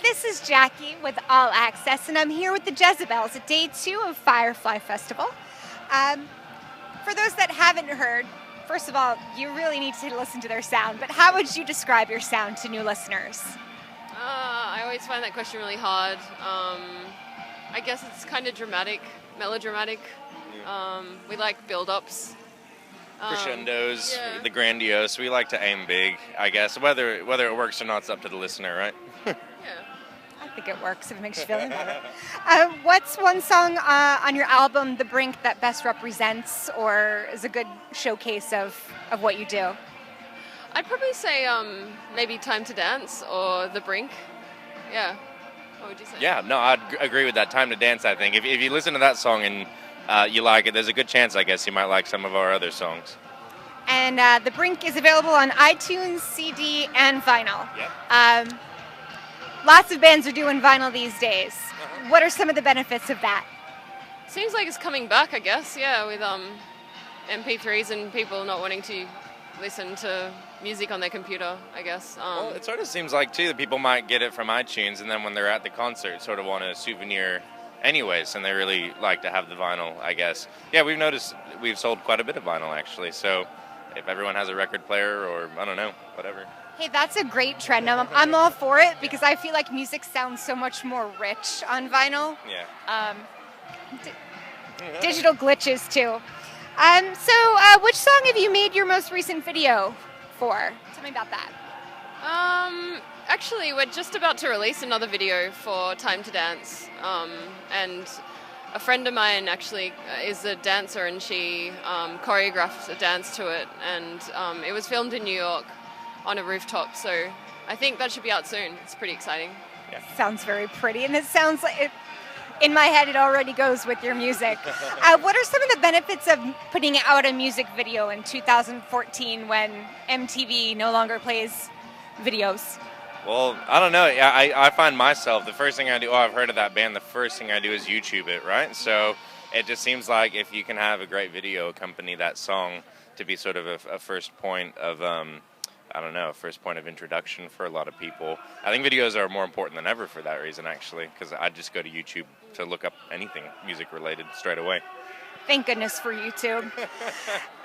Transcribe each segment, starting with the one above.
This is Jackie with All Access, and I'm here with the Jezabels at Day 2 of Firefly Festival. For those that haven't heard, first of all, you really need to listen to their sound, but how would you describe your sound to new listeners? I always find that question really hard. I guess it's kind of dramatic, melodramatic. We like build-ups. Crescendos, yeah. the grandiose. We like to aim big, I guess. Whether it works or not, it's up to the listener, right? Yeah. I think it works if it makes you feel better. What's one song on your album, The Brink, that best represents or is a good showcase of what you do? I'd probably say maybe Time to Dance or The Brink. Yeah. What would you say? Yeah, no, I'd agree with that. Time to Dance, I think. If you listen to that song and you like it, there's a good chance, I guess, you might like some of our other songs. And The Brink is available on iTunes, CD, and vinyl. Yep. Lots of bands are doing vinyl these days. What are some of the benefits of that? Seems like it's coming back, I guess. Yeah, with MP3s and people not wanting to listen to music on their computer, I guess. Well, it sort of seems like, too, that people might get it from iTunes, and then when they're at the concert, sort of want a souvenir anyways, and they really like to have the vinyl, I guess. Yeah, we've noticed we've sold quite a bit of vinyl, actually, so if everyone has a record player or, I don't know, whatever. Hey, that's a great trend. I'm all for it because I feel like music sounds so much more rich on vinyl. Yeah. Digital glitches, too. Which song have you made your most recent video for? Tell me about that. Actually, we're just about to release another video for Time to Dance, and a friend of mine actually is a dancer, and she choreographed a dance to it, and it was filmed in New York on a rooftop, so I think that should be out soon. It's pretty exciting. Yeah. Sounds very pretty, and it sounds like it. In my head, it already goes with your music. What are some of the benefits of putting out a music video in 2014 when MTV no longer plays videos? Well, I don't know. I find myself, the first thing I do, I've heard of that band, the first thing I do is YouTube it, right? So it just seems like if you can have a great video accompany that song to be sort of a first point of, a first point of introduction for a lot of people. I think videos are more important than ever for that reason, actually, because I just go to YouTube to look up anything music-related straight away. Thank goodness for YouTube.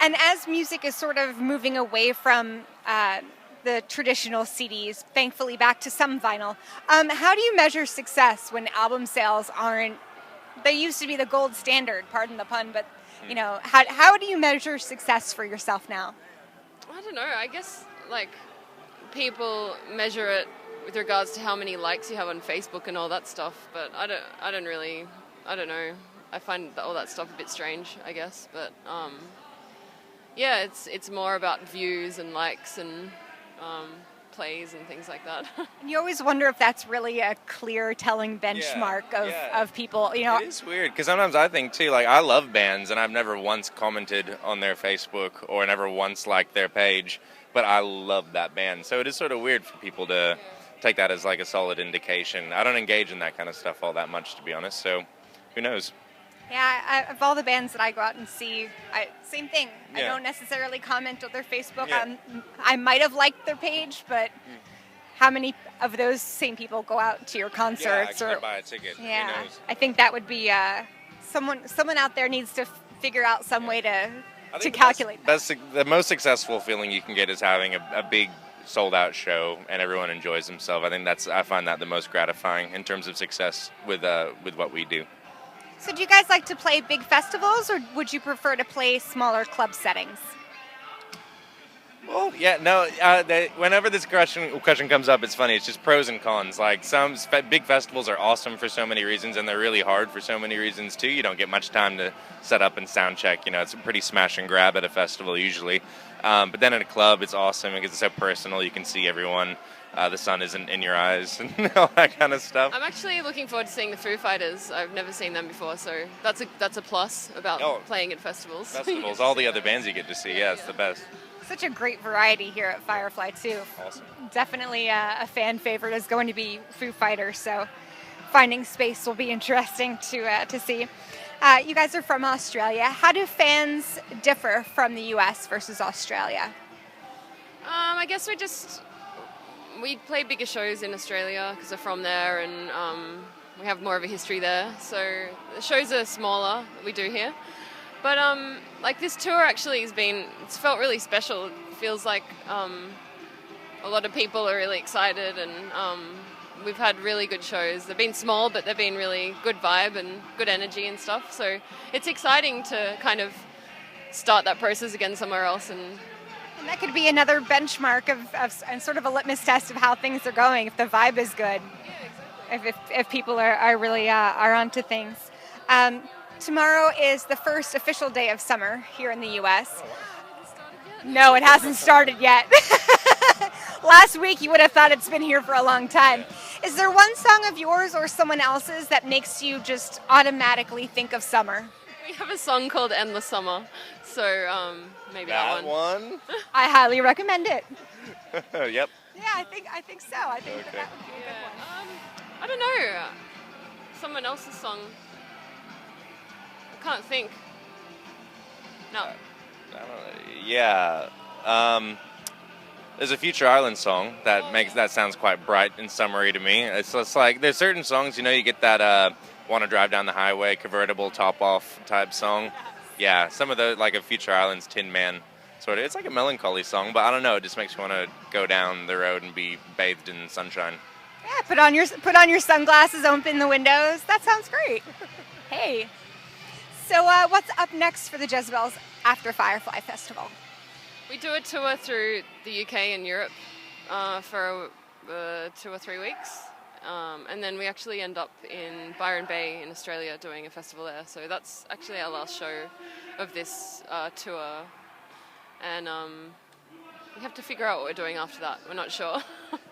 And as music is sort of moving away from the traditional CDs, thankfully back to some vinyl, how do you measure success when album sales aren't, they used to be the gold standard, pardon the pun, but how do you measure success for yourself now? I don't know, I guess like people measure it with regards to how many likes you have on Facebook and all that stuff, but I don't know. I find all that stuff a bit strange, I guess, but yeah, it's more about views and likes and plays and things like that. And you always wonder if that's really a clear telling benchmark of people, It is weird, because sometimes I think, too, like, I love bands, and I've never once commented on their Facebook or never once liked their page, but I love that band. So it is sort of weird for people to take that as, like, a solid indication. I don't engage in that kind of stuff all that much, to be honest, so who knows? Yeah, of all the bands that I go out and see, same thing. Yeah. I don't necessarily comment on their Facebook. Yeah. I might have liked their page, but how many of those same people go out to your concerts? Or buy a ticket. Yeah, Who knows? I think that would be someone out there needs to figure out some way to think calculate that. The most successful feeling you can get is having a big sold-out show and everyone enjoys themselves. I find that the most gratifying in terms of success with what we do. So do you guys like to play big festivals, or would you prefer to play smaller club settings? Well, yeah, no. Whenever this question comes up, it's funny. It's just pros and cons. Like, some big festivals are awesome for so many reasons, and they're really hard for so many reasons too. You don't get much time to set up and sound check. It's a pretty smash and grab at a festival usually. But then at a club, it's awesome because it's so personal. You can see everyone. The sun isn't in your eyes and all that kind of stuff. I'm actually looking forward to seeing the Foo Fighters. I've never seen them before, so that's a plus about playing at festivals. Festivals, all the other bands you get to see. Yeah, it's the best. Such a great variety here at Firefly, too. Awesome. Definitely a fan favorite is going to be Foo Fighters, so finding space will be interesting to see. You guys are from Australia. How do fans differ from the U.S. versus Australia? I guess We play bigger shows in Australia because we're from there, and we have more of a history there. So the shows are smaller that we do here. But like this tour actually it's felt really special. It feels like a lot of people are really excited, and we've had really good shows. They've been small, but they've been really good vibe and good energy and stuff. So it's exciting to kind of start that process again somewhere else. And that could be another benchmark and sort of a litmus test of how things are going, if the vibe is good. yeah, exactly. If people are really are onto things. Tomorrow is the first official day of summer here in the U.S. No, it hasn't started yet. Last week you would have thought it's been here for a long time. Is there one song of yours or someone else's that makes you just automatically think of summer? We have a song called Endless Summer, so maybe that one. I highly recommend it. Yep. Yeah, I think so. I think Okay. that would be a good one. I don't know. Someone else's song. I can't think. No. I don't know. Yeah. There's a Future Island song that sounds quite bright and summery to me. It's just like there's certain songs, you get that want to drive down the highway, convertible top off type song. Yeah, some of the like a Future Island's Tin Man sort of. It's like a melancholy song, but I don't know. It just makes you want to go down the road and be bathed in sunshine. Yeah, put on your sunglasses, open the windows. That sounds great. Hey. So what's up next for the Jezabels after Firefly Festival? We do a tour through the UK and Europe for 2 or 3 weeks. And then we actually end up in Byron Bay in Australia doing a festival there. So that's actually our last show of this tour. And we have to figure out what we're doing after that. We're not sure.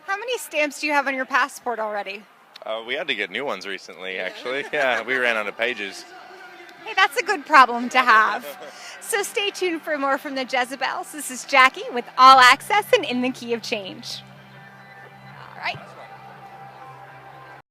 How many stamps do you have on your passport already? We had to get new ones recently, actually. Yeah, we ran out of pages. Hey, that's a good problem to have. So stay tuned for more from the Jezabels. This is Jackie with All Access and In the Key of Change. All right.